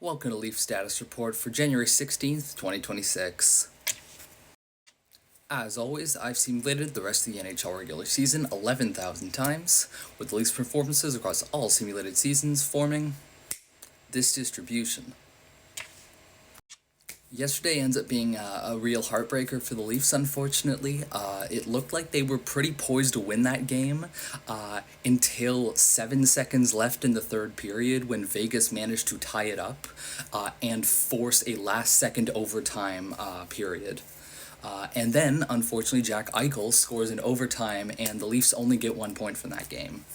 Welcome to Leaf Status Report for January 16th, 2026. As always, I've simulated the rest of the NHL regular season 11,000 times, with the Leafs performances across all simulated seasons forming this distribution. Yesterday ends up being a real heartbreaker for the Leafs, unfortunately. It looked like they were pretty poised to win that game until 7 seconds left in the third period when Vegas managed to tie it up and force a last-second overtime period. And then, unfortunately, Jack Eichel scores in overtime, and the Leafs only get 1 point from that game.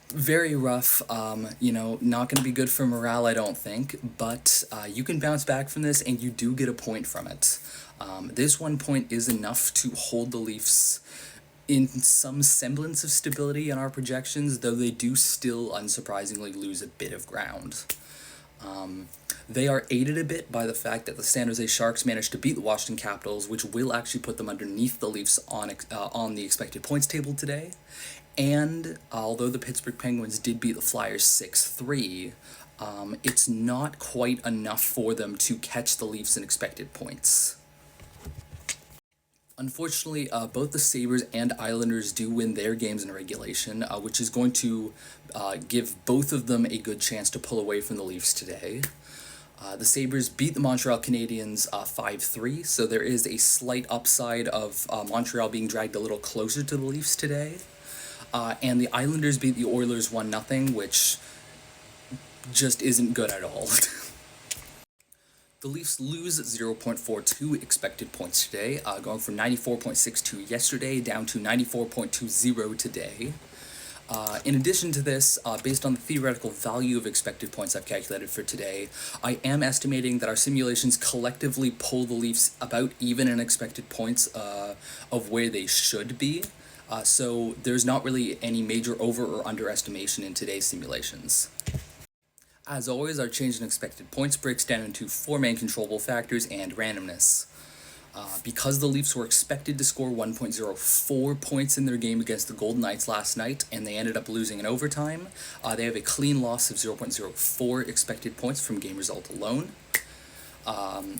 Very rough, not going to be good for morale, I don't think, but you can bounce back from this, and you do get a point from it. This 1 point is enough to hold the Leafs in some semblance of stability in our projections, though they do still, unsurprisingly, lose a bit of ground. They are aided a bit by the fact that the San Jose Sharks managed to beat the Washington Capitals, which will actually put them underneath the Leafs on the expected points table today. And although the Pittsburgh Penguins did beat the Flyers 6-3, it's not quite enough for them to catch the Leafs in expected points. Unfortunately, both the Sabres and Islanders do win their games in regulation, which is going to give both of them a good chance to pull away from the Leafs today. The Sabres beat the Montreal Canadiens 5-3, so there is a slight upside of Montreal being dragged a little closer to the Leafs today. And the Islanders beat the Oilers 1-0, which just isn't good at all. The Leafs lose 0.42 expected points today, going from 94.62 yesterday down to 94.20 today. In addition to this, based on the theoretical value of expected points I've calculated for today, I am estimating that our simulations collectively pull the Leafs about even in expected points of where they should be. So there's not really any major over or underestimation in today's simulations. As always, our change in expected points breaks down into 4 main controllable factors and randomness. Because the Leafs were expected to score 1.04 points in their game against the Golden Knights last night, and they ended up losing in overtime, they have a clean loss of 0.04 expected points from game result alone.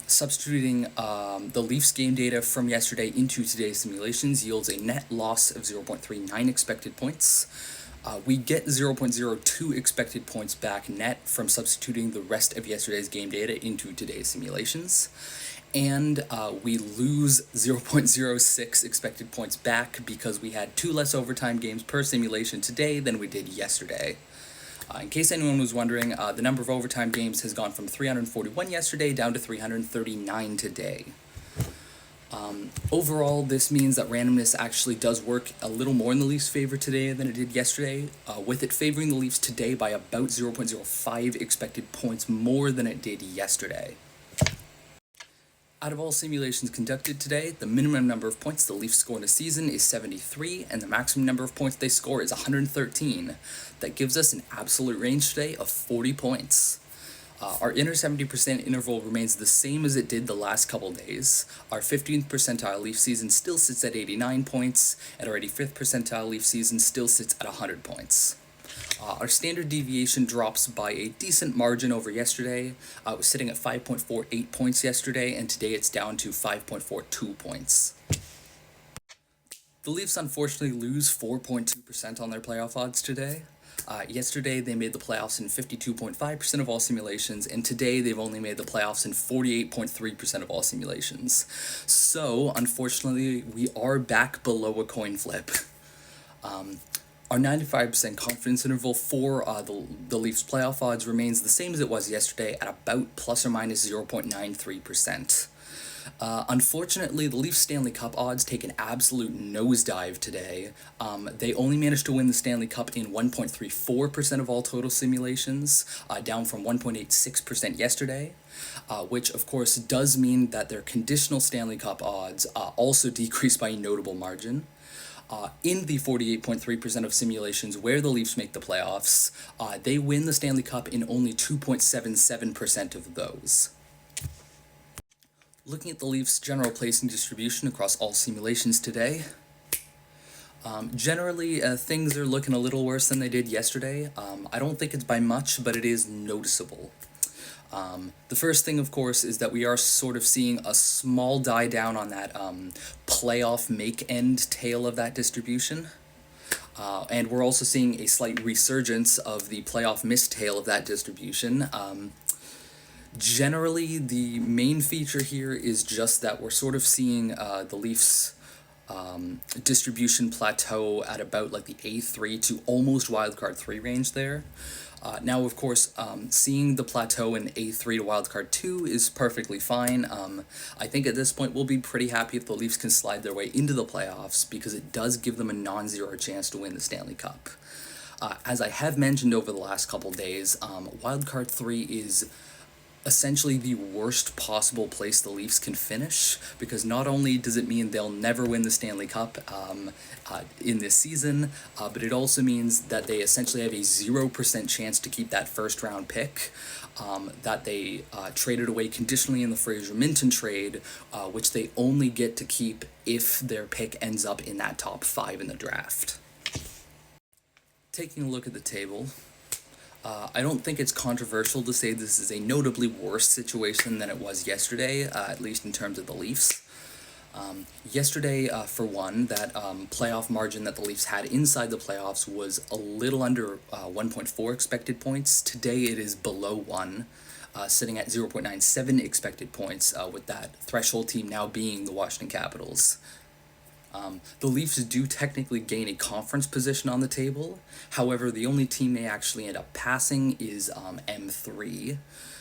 Substituting the Leafs game data from yesterday into today's simulations yields a net loss of 0.39 expected points. We get 0.02 expected points back net from substituting the rest of yesterday's game data into today's simulations. And we lose 0.06 expected points back because we had 2 less overtime games per simulation today than we did yesterday. In case anyone was wondering, the number of overtime games has gone from 341 yesterday down to 339 today. Overall, this means that randomness actually does work a little more in the Leafs' favor today than it did yesterday, with it favoring the Leafs today by about 0.05 expected points more than it did yesterday. Out of all simulations conducted today, the minimum number of points the Leafs score in a season is 73, and the maximum number of points they score is 113. That gives us an absolute range today of 40 points. Our inner 70% interval remains the same as it did the last couple days. Our 15th percentile Leaf season still sits at 89 points, and our 85th percentile Leaf season still sits at 100 points. Our standard deviation drops by a decent margin over yesterday. It was sitting at 5.48 points yesterday, and today it's down to 5.42 points. The Leafs unfortunately lose 4.2% on their playoff odds today. Yesterday they made the playoffs in 52.5% of all simulations, and today they've only made the playoffs in 48.3% of all simulations. So, unfortunately, we are back below a coin flip. Our 95% confidence interval for the Leafs playoff odds remains the same as it was yesterday at about plus or minus 0.93%. Unfortunately, the Leafs Stanley Cup odds take an absolute nosedive today. They only managed to win the Stanley Cup in 1.34% of all total simulations, down from 1.86% yesterday, which of course does mean that their conditional Stanley Cup odds also decreased by a notable margin. In the 48.3% of simulations where the Leafs make the playoffs, they win the Stanley Cup in only 2.77% of those. Looking at the Leafs' general placing distribution across all simulations today, Generally, things are looking a little worse than they did yesterday. I don't think it's by much, but it is noticeable. The first thing, of course, is that we are sort of seeing a small die down on that playoff make-end tail of that distribution. And we're also seeing a slight resurgence of the playoff miss tail of that distribution. Generally, the main feature here is just that we're sort of seeing the Leafs distribution plateau at about like the A3 to almost wildcard 3 range there. Now, of course, seeing the plateau in A3 to wildcard 2 is perfectly fine. I think at this point we'll be pretty happy if the Leafs can slide their way into the playoffs because it does give them a non-zero chance to win the Stanley Cup. As I have mentioned over the last couple days, wildcard 3 is essentially the worst possible place the Leafs can finish, because not only does it mean they'll never win the Stanley Cup in this season, but it also means that they essentially have a 0% chance to keep that first round pick that they traded away conditionally in the Fraser Minton trade, which they only get to keep if their pick ends up in that top 5 in the draft. Taking a look at the table, I don't think it's controversial to say this is a notably worse situation than it was yesterday, at least in terms of the Leafs. Yesterday, for one, that playoff margin that the Leafs had inside the playoffs was a little under 1.4 expected points. Today it is below 1, sitting at 0.97 expected points, with that threshold team now being the Washington Capitals. The Leafs do technically gain a conference position on the table. However, the only team they actually end up passing is M3.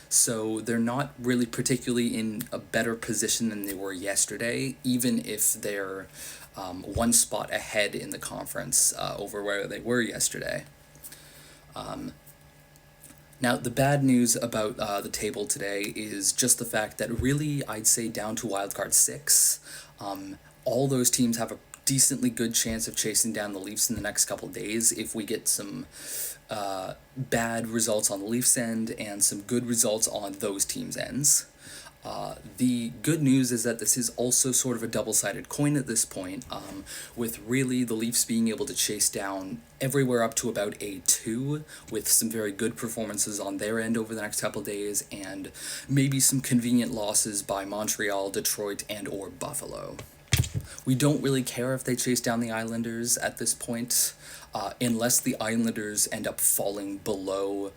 So they're not really particularly in a better position than they were yesterday, even if they're one spot ahead in the conference over where they were yesterday. Now, the bad news about the table today is just the fact that really, I'd say down to wildcard 6, all those teams have a decently good chance of chasing down the Leafs in the next couple days if we get some bad results on the Leafs' end and some good results on those teams' ends. The good news is that this is also sort of a double-sided coin at this point, with really the Leafs being able to chase down everywhere up to about A2 with some very good performances on their end over the next couple days, and maybe some convenient losses by Montreal, Detroit, and or Buffalo. We don't really care if they chase down the Islanders at this point, unless the Islanders end up falling below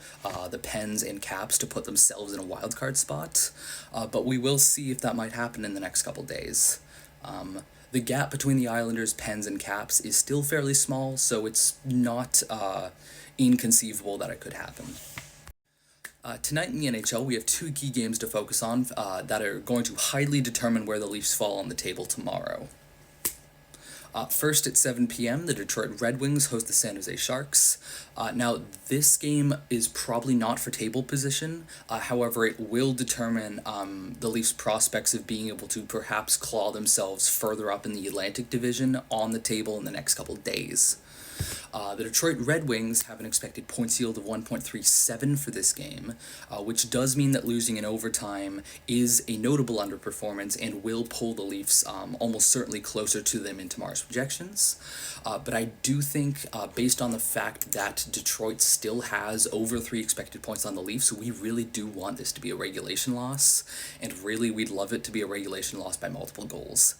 the Pens and Caps to put themselves in a wildcard spot, but we will see if that might happen in the next couple days. The gap between the Islanders, Pens, and Caps is still fairly small, so it's not inconceivable that it could happen. Tonight in the NHL, we have 2 key games to focus on that are going to highly determine where the Leafs fall on the table tomorrow. First at 7 p.m., the Detroit Red Wings host the San Jose Sharks. Now, this game is probably not for table position, however, it will determine the Leafs' prospects of being able to perhaps claw themselves further up in the Atlantic Division on the table in the next couple days. The Detroit Red Wings have an expected points yield of 1.37 for this game, which does mean that losing in overtime is a notable underperformance and will pull the Leafs almost certainly closer to them in tomorrow's projections. But I do think, based on the fact that Detroit still has over 3 expected points on the Leafs, we really do want this to be a regulation loss, and really we'd love it to be a regulation loss by multiple goals.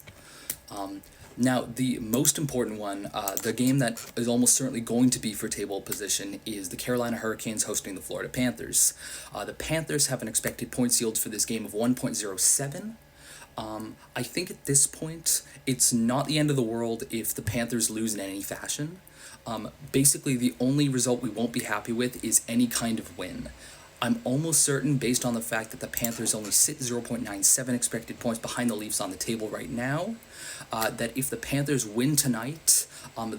Now, the most important one, the game that is almost certainly going to be for table position, is the Carolina Hurricanes hosting the Florida Panthers. The Panthers have an expected points yield for this game of 1.07. I think at this point, it's not the end of the world if the Panthers lose in any fashion. Basically, the only result we won't be happy with is any kind of win. I'm almost certain, based on the fact that the Panthers only sit 0.97 expected points behind the Leafs on the table right now, that if the Panthers win tonight,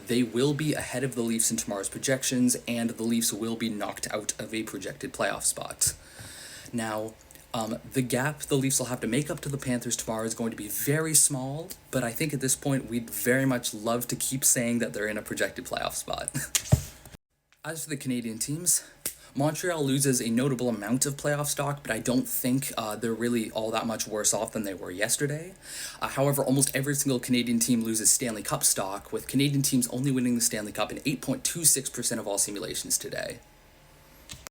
they will be ahead of the Leafs in tomorrow's projections, and the Leafs will be knocked out of a projected playoff spot. Now, the gap the Leafs will have to make up to the Panthers tomorrow is going to be very small, but I think at this point we'd very much love to keep saying that they're in a projected playoff spot. As for the Canadian teams, Montreal loses a notable amount of playoff stock, but I don't think they're really all that much worse off than they were yesterday. However, almost every single Canadian team loses Stanley Cup stock, with Canadian teams only winning the Stanley Cup in 8.26% of all simulations today.